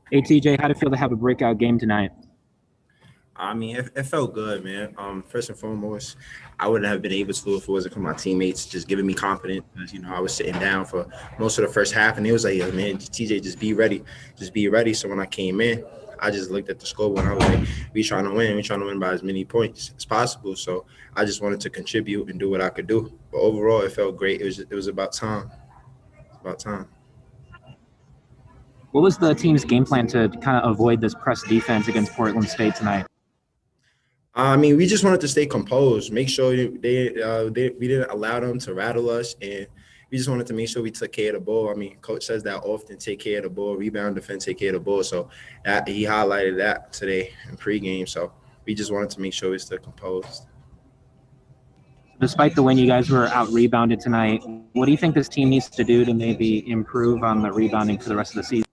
Hey TJ, how did it feel to have a breakout game tonight? I mean, it felt good, man. First and foremost, I wouldn't have been able to if it wasn't for my teammates just giving me confidence. Because I was sitting down for most of the first half, and it was like, "Yo, man, TJ, just be ready, just be ready." So when I came in, I just looked at the scoreboard and I was like, "We trying to win. We trying to win by as many points as possible." So I just wanted to contribute and do what I could do. But overall, it felt great. It was about time. It's about time. What was the team's game plan to kind of avoid this press defense against Portland State tonight? I mean, we just wanted to stay composed, make sure they we didn't allow them to rattle us, and we just wanted to make sure we took care of the ball. I mean, coach says that often: take care of the ball, rebound, defense, take care of the ball. So that he highlighted that today in pregame. So we just wanted to make sure we stay composed. Despite the win, you guys were out rebounded tonight. What do you think this team needs to do to maybe improve on the rebounding for the rest of the season?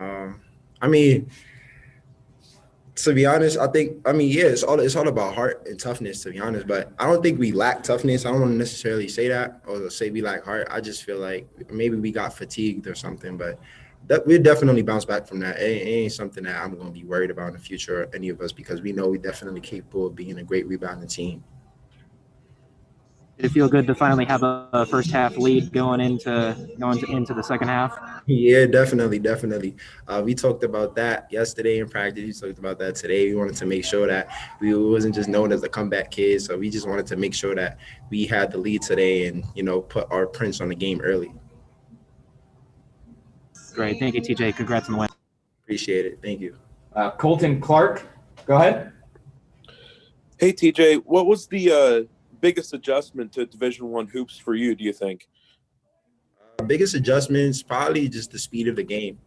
Um, I mean, to be honest, yeah, it's all about heart and toughness, to be honest. But I don't think we lack toughness. I don't want to necessarily say that or say we lack heart. I just feel like maybe we got fatigued or something. But we'll definitely bounce back from that. It ain't something that I'm going to be worried about in the future, or any of us, because we know we're definitely capable of being a great rebounding team. Did it feel good to finally have a first half lead into the second half? Yeah, definitely, definitely. We talked about that yesterday in practice. We talked about that today. We wanted to make sure that we wasn't just known as the comeback kids. So we just wanted to make sure that we had the lead today and put our prints on the game early. Great, thank you, TJ. Congrats on the win. Appreciate it. Thank you. Colton Clark, go ahead. Hey TJ, what was the biggest adjustment to Division One hoops for you? Do you think? Biggest adjustments probably just the speed of the game.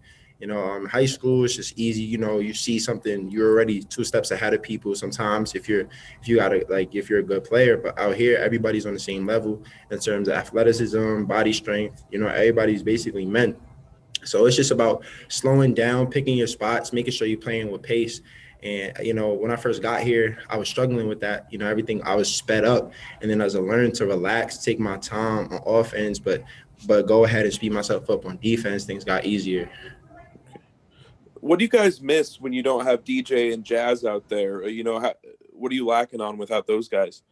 High school is just easy. You see something, you're already two steps ahead of people. Sometimes if you're a good player, but out here everybody's on the same level in terms of athleticism, body strength. Everybody's basically men. So it's just about slowing down, picking your spots, making sure you're playing with pace. And when I first got here, I was struggling with that. Everything I was sped up, and then as I learned to relax, take my time on offense, but go ahead and speed myself up on defense, things got easier. What do you guys miss when you don't have DJ and Jazz out there? What are you lacking on without those guys?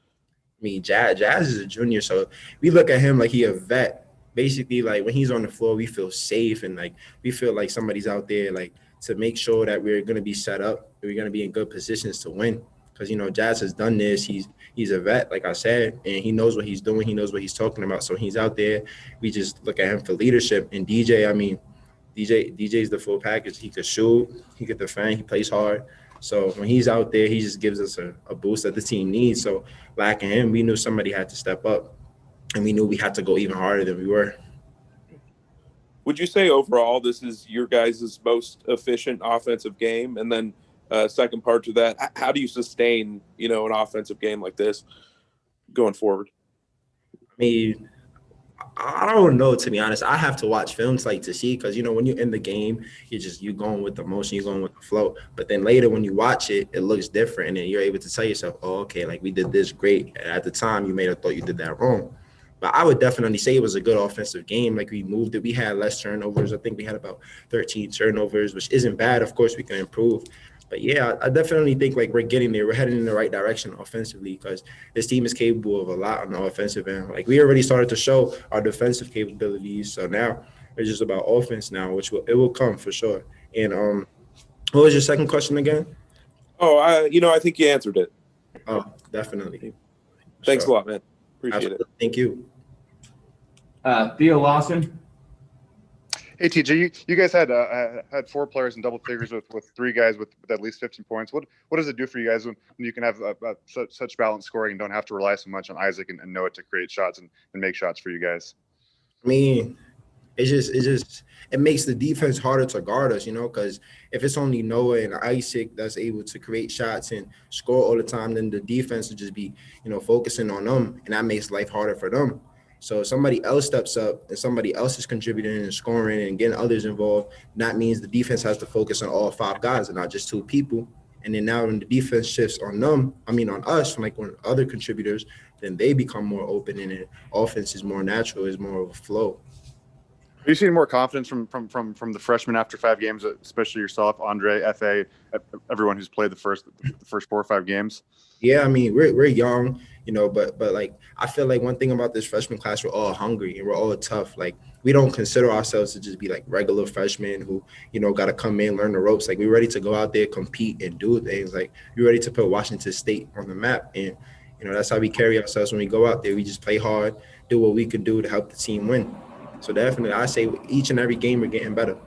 I mean, Jazz is a junior, so we look at him like he a vet. Basically, like when he's on the floor, we feel safe and like we feel like somebody's out there like to make sure that we're going to be set up, we're going to be in good positions to win. Because Jazz has done this. He's a vet, like I said, and he knows what he's doing. He knows what he's talking about. So he's out there. We just look at him for leadership. And DJ, I mean, DJ's the full package. He could shoot, he could defend, he plays hard. So when he's out there, he just gives us a boost that the team needs. So lacking him, we knew somebody had to step up, and we knew we had to go even harder than we were. Would you say overall this is your guys' most efficient offensive game? And then second part to that, how do you sustain, an offensive game like this going forward? I mean, I don't know, to be honest. I have to watch films like to see, because when you're in the game, you're going with the motion, you're going with the flow. But then later when you watch it, it looks different, and then you're able to tell yourself, "Oh, okay, like we did this great." And at the time, you may have thought you did that wrong. But I would definitely say it was a good offensive game. Like we moved it, we had less turnovers. I think we had about 13 turnovers, which isn't bad. Of course, we can improve. But yeah, I definitely think like we're getting there. We're heading in the right direction offensively, because this team is capable of a lot on the offensive end. Like we already started to show our defensive capabilities. So now it's just about offense now, which will come for sure. And what was your second question again? Oh, I think you answered it. Oh, definitely. Thanks Sure. a lot, man. Appreciate Absolutely. Thank you. Theo Lawson. Hey TJ, you guys had four players in double figures with three guys with at least 15 points. What does it do for you guys when you can have such balanced scoring and don't have to rely so much on Isaac and Noah to create shots and make shots for you guys? I mean, it makes the defense harder to guard us, because if it's only Noah and Isaac that's able to create shots and score all the time, then the defense will just be, focusing on them, and that makes life harder for them. So if somebody else steps up and somebody else is contributing and scoring and getting others involved, that means the defense has to focus on all five guys and not just two people. And then now when the defense shifts on them, on us, like when other contributors, then they become more open, and offense is more natural, is more of a flow. Are you seeing more confidence from the freshmen after 5 games, especially yourself, Andre, FA, everyone who's played the first 4 or 5 games? Yeah, I mean, we're young, you know, but like I feel like one thing about this freshman class, we're all hungry and we're all tough. Like we don't consider ourselves to just be like regular freshmen who, you know, got to come in, learn the ropes. Like we're ready to go out there, compete, and do things. Like we're ready to put Washington State on the map, and you know that's how we carry ourselves when we go out there. We just play hard, do what we could do to help the team win. So definitely, I say each and every game we're getting better.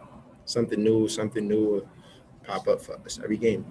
Something new will pop up for us every game.